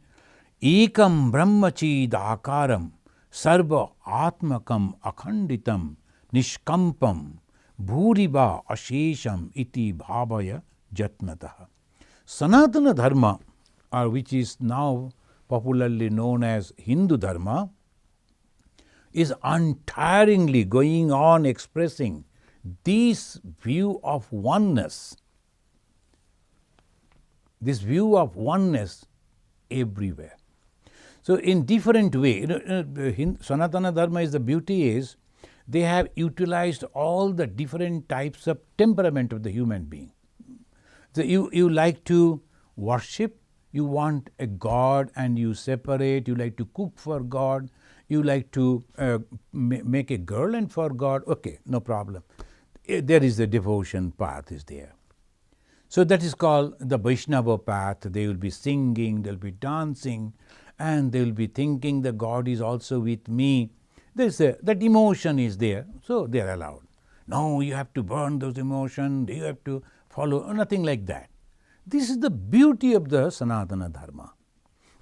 Ekam Brahmachid Akaram Sarva Atmakam Akhanditam Nishkampam Bhuriva Ashesham Iti Bhavaya Jatnataha. Sanatana Dharma, or which is now popularly known as Hindu Dharma, is untiringly going on expressing this view of oneness. This view of oneness everywhere. So in different way, Sanatana Dharma is the beauty is, they have utilized all the different types of temperament of the human being. So you like to worship, you want a God and you separate, you like to cook for God, you like to make a girl for God, okay, no problem. There is the devotion path is there. So that is called the Vaishnava path. They will be singing, they will be dancing, and they will be thinking that God is also with me. That emotion is there, so they are allowed. No, you have to burn those emotions, you have to follow, nothing like that. This is the beauty of the Sanatana Dharma.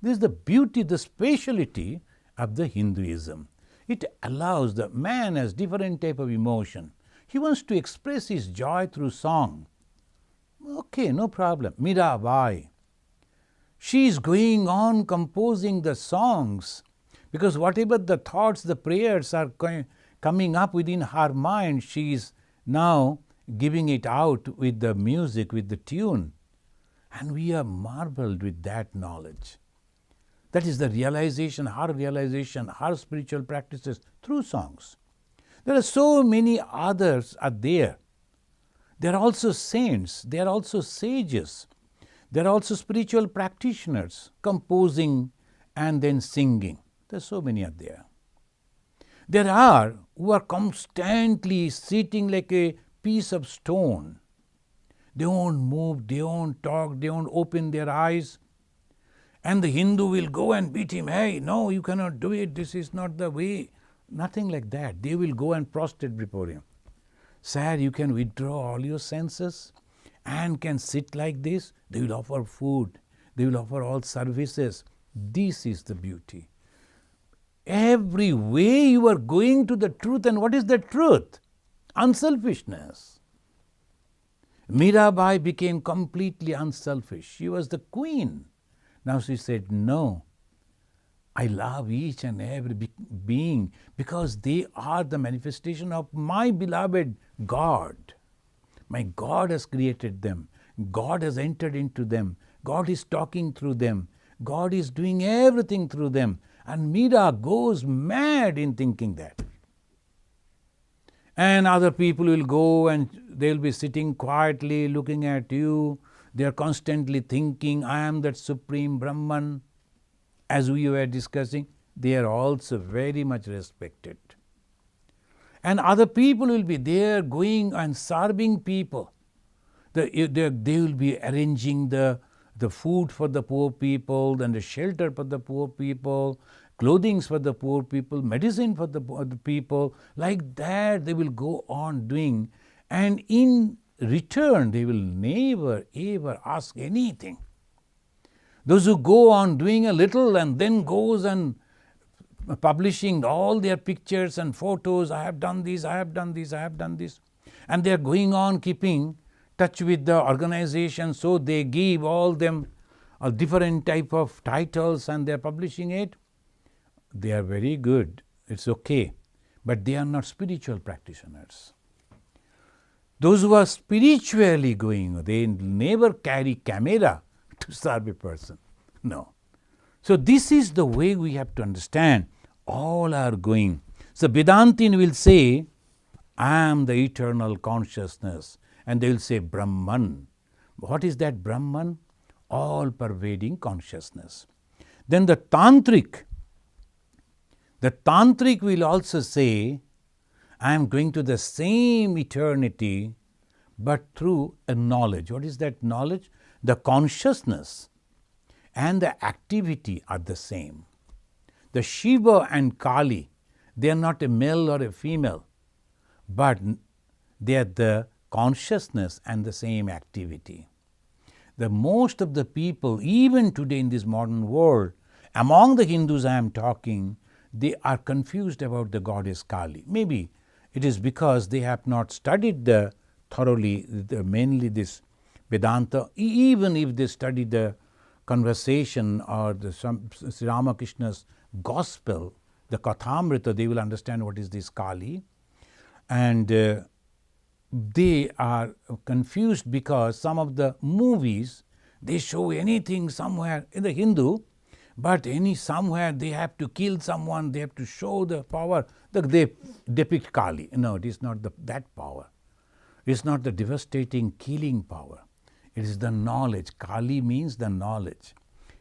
This is the beauty, the speciality of the Hinduism. It allows the man has different type of emotion. He wants to express his joy through song. Okay, no problem. Mirabai. She is going on composing the songs because whatever the thoughts, the prayers are coming up within her mind, she is now giving it out with the music, with the tune. And we are marveled with that knowledge. That is the realization, her spiritual practices through songs. There are so many others are there. They are also saints, they are also sages, they are also spiritual practitioners, composing and then singing. There are so many are there. There are who are constantly sitting like a piece of stone. They won't move, they won't talk, they won't open their eyes. And the Hindu will go and beat him. Hey, no, you cannot do it. This is not the way. Nothing like that. They will go and prostrate before him. Sir, you can withdraw all your senses and can sit like this. They will offer food. They will offer all services. This is the beauty. Every way you are going to the truth. And what is the truth? Unselfishness. Mirabai became completely unselfish. She was the queen. Now she said, no, I love each and every being because they are the manifestation of my beloved God. My God has created them. God has entered into them. God is talking through them. God is doing everything through them. And Mira goes mad in thinking that. And other people will go and they will be sitting quietly looking at you. They are constantly thinking, I am that supreme Brahman. As we were discussing, they are also very much respected. And other people will be there going and serving people. They will be arranging the food for the poor people, then the shelter for the poor people, clothing for the poor people, medicine for the people. Like that they will go on doing. And in return, they will never ever ask anything. Those who go on doing a little and then goes and publishing all their pictures and photos, I have done this, I have done this, I have done this. And they are going on keeping touch with the organization, so they give all them a different type of titles and they are publishing it. They are very good, it's okay, but they are not spiritual practitioners. Those who are spiritually going, they never carry camera to serve a person. No. So this is the way we have to understand. All are going. So Vedantin will say, I am the eternal consciousness. And they will say Brahman. What is that Brahman? All pervading consciousness. Then the Tantric will also say, I am going to the same eternity, but through a knowledge. What is that knowledge? The consciousness and the activity are the same. The Shiva and Kali, they are not a male or a female, but they are the consciousness and the same activity. The most of the people, even today in this modern world, among the Hindus I am talking, they are confused about the goddess Kali. Maybe it is because they have not studied thoroughly, mainly this Vedanta. Even if they study the conversation or the Sri Ramakrishna's gospel, the Kathamrita, they will understand what is this Kali. And they are confused because some of the movies, they show anything somewhere in the Hindu, but somewhere they have to kill someone, they have to show the power. They depict Kali. No, it is not that power. It is not the devastating killing power. It is the knowledge. Kali means the knowledge.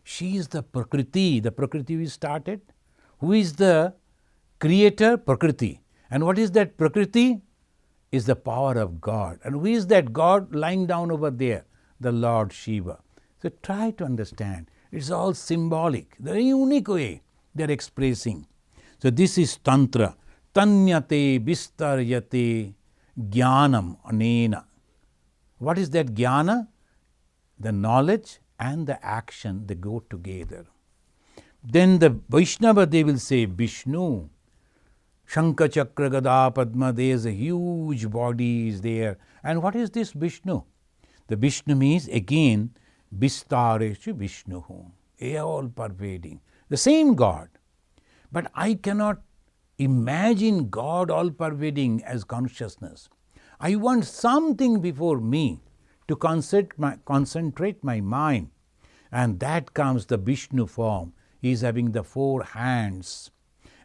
She is the Prakriti. The Prakriti we started. Who is the creator? Prakriti. And what is that Prakriti? Is the power of God. And who is that God lying down over there? The Lord Shiva. So try to understand. It's all symbolic. The unique way they are expressing. So this is Tantra. Tanyate vistaryate jnanam anena. What is that jnana? The knowledge and the action, they go together. Then the Vaishnava, they will say Vishnu. Shankha, Chakra, Gada, Padma, there is a huge body is there. And what is this Vishnu? The Vishnu means again, Vistareshu Vishnu, all pervading. The same God. But I cannot imagine God all pervading as consciousness. I want something before me to concentrate my mind. And that comes the Vishnu form. He is having the 4 hands.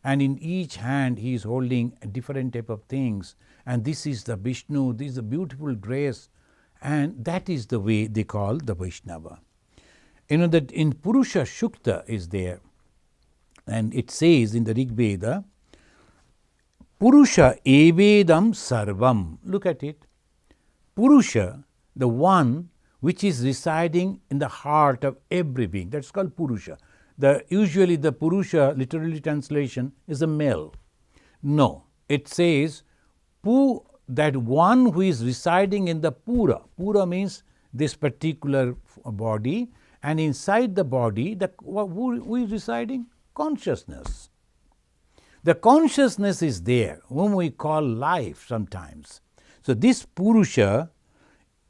And in each hand he is holding a different type of things. And this is the Vishnu, this is a beautiful dress. And that is the way they call the Vaishnava. You know that in Purusha Shukta is there. And it says in the Rig Veda, Purusha evedam sarvam. Look at it. Purusha, the one which is residing in the heart of every being. That's called Purusha. Usually the Purusha, literally translation, is a male. No, it says that one who is residing in the Pura. Pura means this particular body, and inside the body, who is residing? Consciousness. The consciousness is there, whom we call life sometimes. So this Purusha,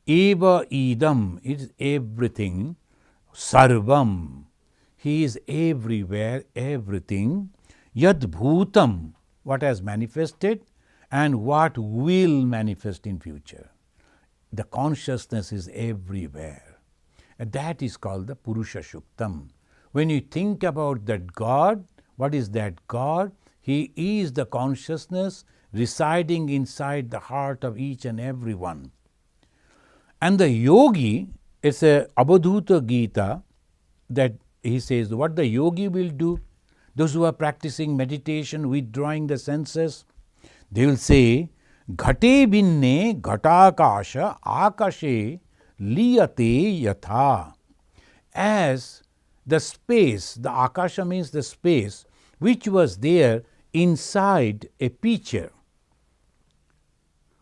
eva idam, is everything, sarvam. He is everywhere, everything. Yad bhutam, what has manifested and what will manifest in future. The consciousness is everywhere. And that is called the Purusha Shuktam. When you think about that God, what is that God? He is the consciousness residing inside the heart of each and every one. And the yogi, it's a Abadhuta Gita that he says what the yogi will do. Those who are practicing meditation, withdrawing the senses, they will say, Ghate binne ghatakasha akashe liyate yatha. As the space, the akasha means the space, which was there inside a pitcher.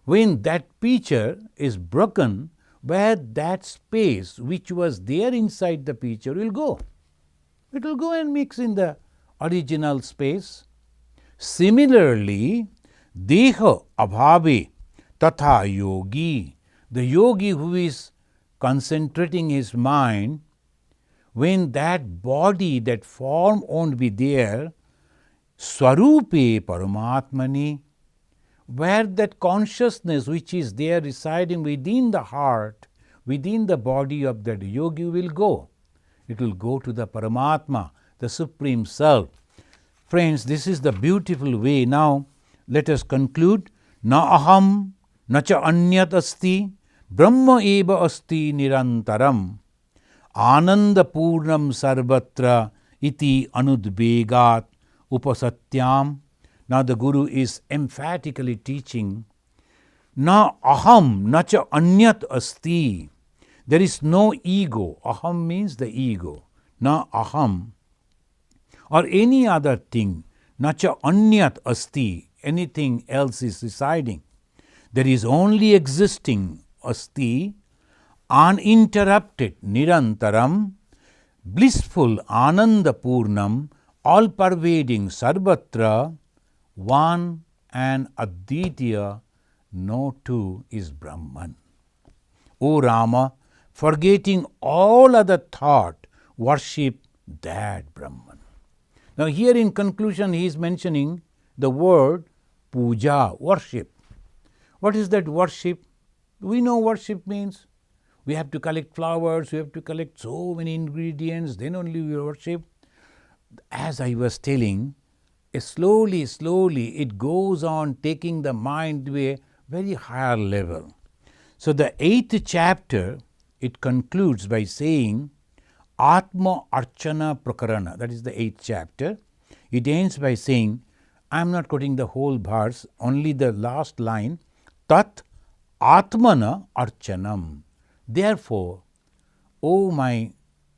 When that pitcher is broken, where that space which was there inside the pitcher will go. It will go and mix in the original space. Similarly, deha abhave tatha yogi, the yogi who is concentrating his mind, when that body, that form won't be there, swarupe paramatmani, where that consciousness which is there residing within the heart, within the body of that yogi will go. It will go to the Paramatma, the Supreme Self. Friends, this is the beautiful way. Now, let us conclude. Na aham, na cha anyat asti, brahma eva asti nirantaram, ananda purnam sarvatra iti anudbegat upasatyam. Now the Guru is emphatically teaching, na aham, na cha anyat asti. There is no ego. Aham means the ego. Na aham or any other thing. Na cha anyat asti. Anything else is residing. There is only existing asti, uninterrupted, nirantaram, blissful, ananda purnam, all pervading, sarvatra, one and aditya, no two is Brahman. O Rama, forgetting all other thought, worship that Brahman. Now here in conclusion he is mentioning the word puja, worship. What is that worship? We know worship means we have to collect flowers, we have to collect so many ingredients, then only we worship. As I was telling, slowly it goes on taking the mind to a very higher level. So the 8th chapter, it concludes by saying Atma Archana Prakarana, that is the 8th chapter. It ends by saying, I am not quoting the whole verse, only the last line, Tat Atmana Archanam. Therefore, O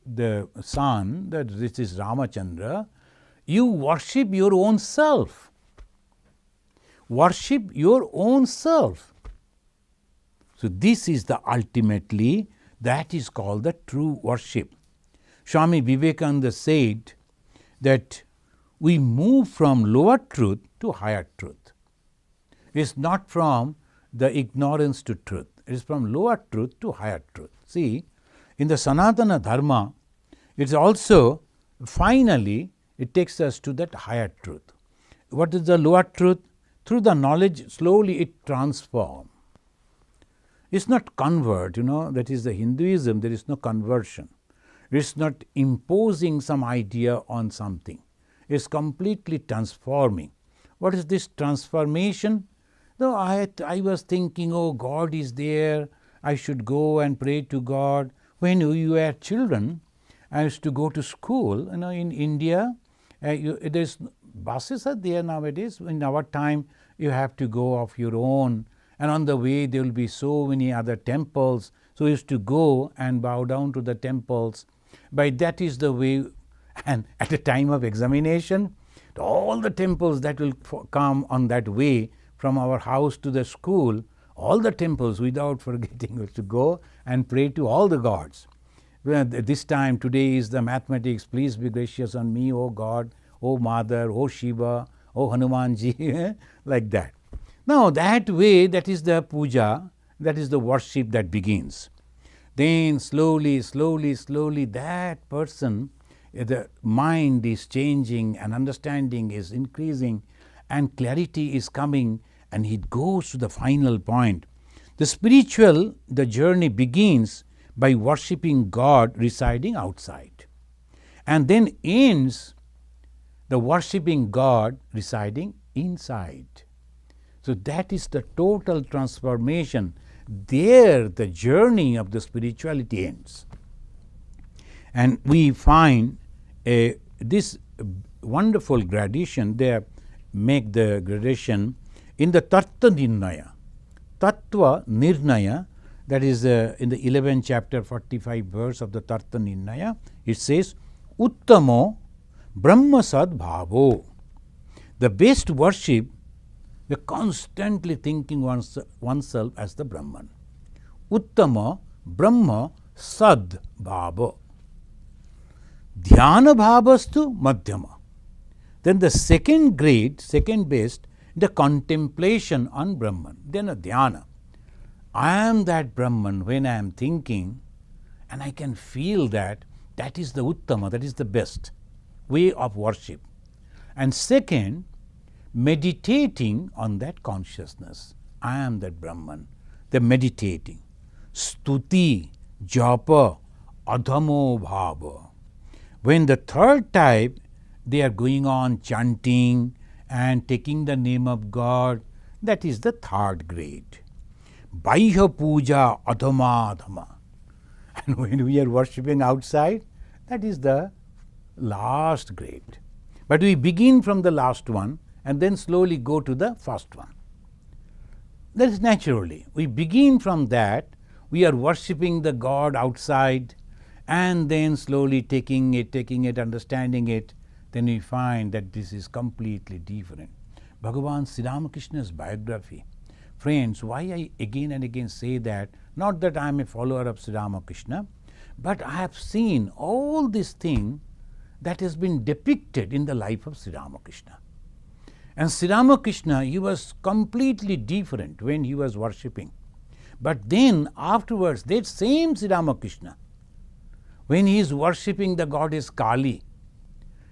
the son, that this is Ramachandra, you worship your own self. Worship your own self. So this is the ultimately, that is called the true worship. Swami Vivekananda said that we move from lower truth to higher truth. It's not from the ignorance to truth. It is from lower truth to higher truth. See, in the Sanatana Dharma, it's also finally it takes us to that higher truth. What is the lower truth? Through the knowledge, slowly it transforms. It's not convert, that is the Hinduism, there is no conversion. It's not imposing some idea on something. It's completely transforming. What is this transformation? Though I was thinking, oh, God is there, I should go and pray to God. When we were children, I used to go to school, in India, there's buses are there nowadays. In our time, you have to go of your own, and on the way there will be so many other temples. So we used to go and bow down to the temples. But that is the way, and at the time of examination, all the temples that will come on that way from our house to the school, all the temples without forgetting to go and pray to all the gods. This time, today is the mathematics, please be gracious on me, O God, O Mother, O Shiva, O Hanumanji, like that. Now that way, that is the puja, that is the worship that begins. Then slowly, that person, the mind is changing and understanding is increasing and clarity is coming, and it goes to the final point. The journey begins by worshipping God residing outside, and then ends the worshipping God residing inside. So that is the total transformation. There the journey of the spirituality ends. And we find this wonderful gradation, they make the gradation in the Tattva Nirnaya. Tattva Nirnaya, that is in the 11th chapter, 45 verse of the Tattva Nirnaya, it says, Uttamo Brahma Sad Bhavo. The best worship, we are constantly thinking oneself as the Brahman. Uttama Brahma Sad Bhava. Dhyana Bhavastu Madhyama. Then the second grade, second best, the contemplation on Brahman. Then a dhyana. I am that Brahman when I am thinking, and I can feel that. That is the Uttama, that is the best way of worship. And second, meditating on that consciousness. I am that Brahman. The meditating. Stuti, japa, adhamo bhava. When the third type, they are going on chanting and taking the name of God, that is the third grade. Baihya puja adhama adhama. And when we are worshipping outside, that is the last grade. But we begin from the last one and then slowly go to the first one. That is naturally. We begin from that, we are worshipping the God outside, and then slowly taking it, understanding it, then we find that this is completely different. Bhagavan Sri Ramakrishna's biography. Friends, why I again and again say that, not that I am a follower of Sri Ramakrishna, but I have seen all this thing that has been depicted in the life of Sri Ramakrishna. And Sri Ramakrishna, he was completely different when he was worshipping. But then afterwards, that same Sri Ramakrishna, when he is worshipping the goddess Kali,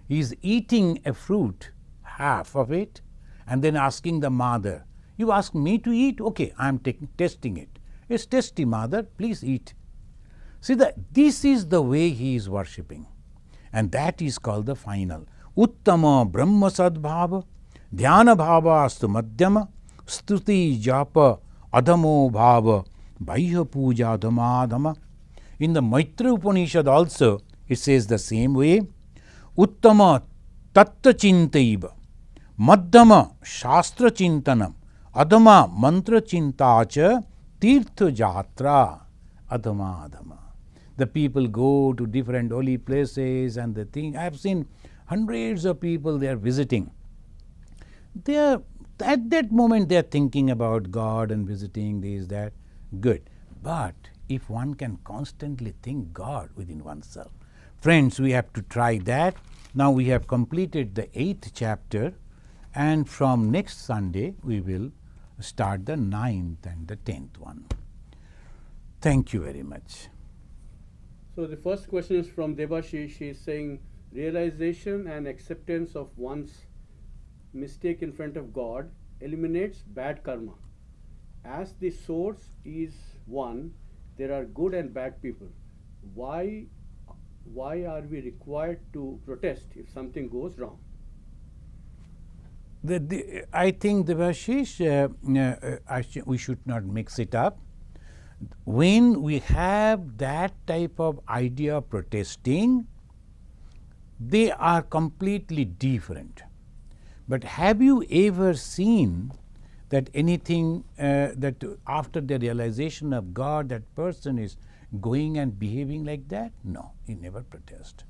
he is eating a fruit, half of it, and then asking the mother, you ask me to eat? Okay, I am testing it. It's tasty, mother, please eat. See, this is the way he is worshipping. And that is called the final. Uttama Brahma Sadbhava, Dhyana Bhava Astu Madhyama, Stuti Japa Adhamo Bhava, Baihya Puja Adhamadhama. In the Maitra Upanishad also, it says the same way. Uttama Tatta Chintaiva, Madhyama Shastra Chintanam, Adhama Mantra Chintacha, Tirtha Jatra, Adhamadhama. The people go to different holy places and the thing. I have seen hundreds of people they are visiting. They are, at that moment they are thinking about God and visiting this, that. Good. But if one can constantly think God within oneself. Friends, we have to try that. Now we have completed the 8th chapter, and from next Sunday we will start the 9th and the 10th one. Thank you very much. So the first question is from Debashish. She is saying, realization and acceptance of one's mistake in front of God eliminates bad karma. As the source is one, there are good and bad people. Why are we required to protest if something goes wrong? I think, Devashish, we should not mix it up. When we have that type of idea of protesting, they are completely different. But have you ever seen that anything that after the realization of God, that person is going and behaving like that? No, he never protests.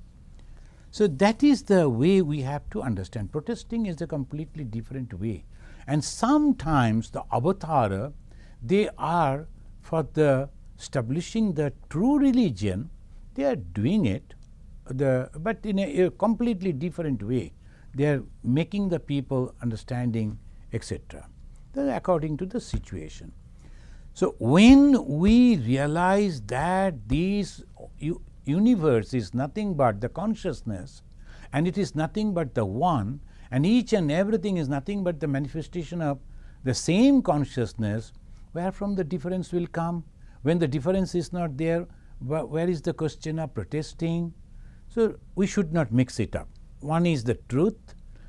So that is the way we have to understand. Protesting is a completely different way. And sometimes the avatara, they are for the establishing the true religion, they are doing it, but in a completely different way. They are making the people understanding, etc. According to the situation. So when we realize that this universe is nothing but the consciousness, and it is nothing but the one, and each and everything is nothing but the manifestation of the same consciousness, where from the difference will come? When the difference is not there, where is the question of protesting? So we should not mix it up. One is the truth,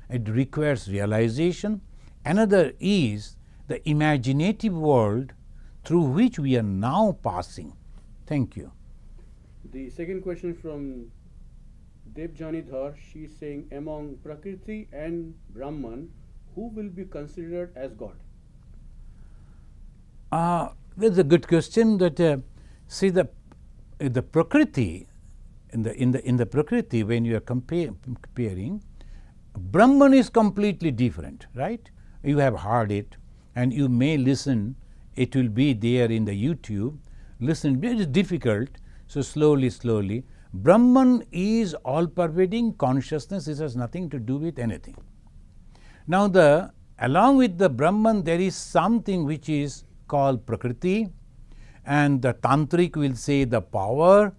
it requires realization. Another is the imaginative world through which we are now passing. Thank you. The second question from Debjani Dhar. She is saying, among Prakriti and Brahman, who will be considered as God? That's a good question. That see the Prakriti in the Prakriti, when you are comparing, Brahman is completely different, right? You have heard it, and you may listen. It will be there in the YouTube. Listen, it is difficult. So slowly, Brahman is all-pervading consciousness. This has nothing to do with anything. Now, along with the Brahman, there is something which is called Prakriti, and the Tantric will say the power,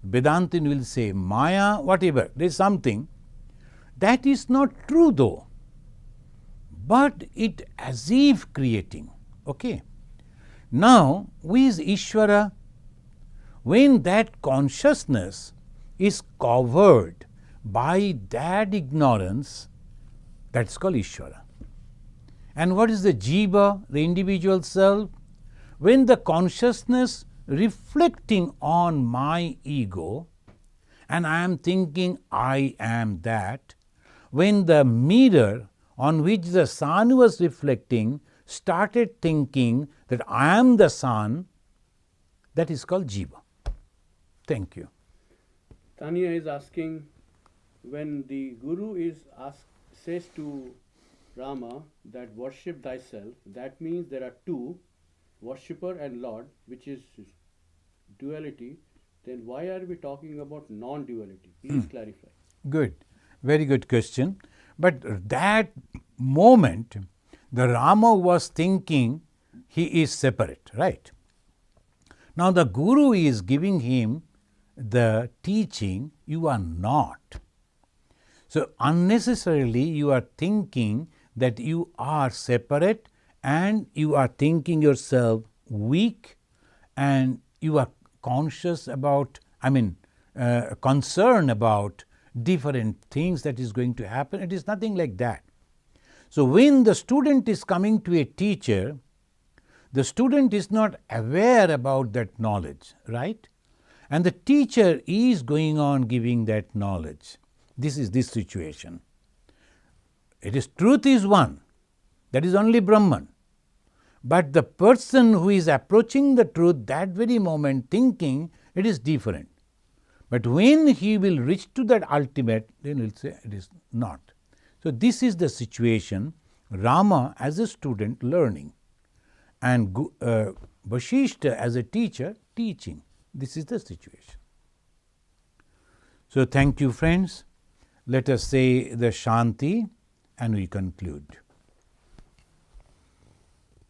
Vedantin will say Maya, whatever. There is something. That is not true though, but it as if creating. Okay. Now, who is Ishvara? When that consciousness is covered by that ignorance, that's called Ishvara. And what is the Jiva, the individual self? When the consciousness reflecting on my ego, and I am thinking I am that, when the mirror on which the sun was reflecting started thinking that I am the sun, that is called Jiva. Thank you. Tanya is asking, when the Guru says to Rama that worship thyself, that means there are two, worshipper and Lord, which is duality. Then why are we talking about non-duality? Please clarify. Good. Very good question. But that moment, the Rama was thinking he is separate, right? Now the Guru is giving him the teaching, you are not. So unnecessarily you are thinking that you are separate, and you are thinking yourself weak, and you are conscious about, concerned about different things that is going to happen. It is nothing like that. So when the student is coming to a teacher, the student is not aware about that knowledge, right? And the teacher is going on giving that knowledge. This is this situation. It is truth is one, that is only Brahman. But the person who is approaching the truth that very moment thinking it is different. But when he will reach to that ultimate, then he will say it is not. So this is the situation, Rama as a student learning, and Vasishtha as a teacher teaching. This is the situation. So thank you, friends. Let us say the Shanti and we conclude.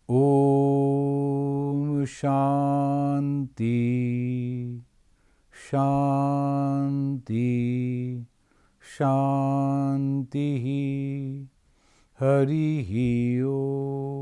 Om Shanti, Shanti, Shanti, Harihi Om.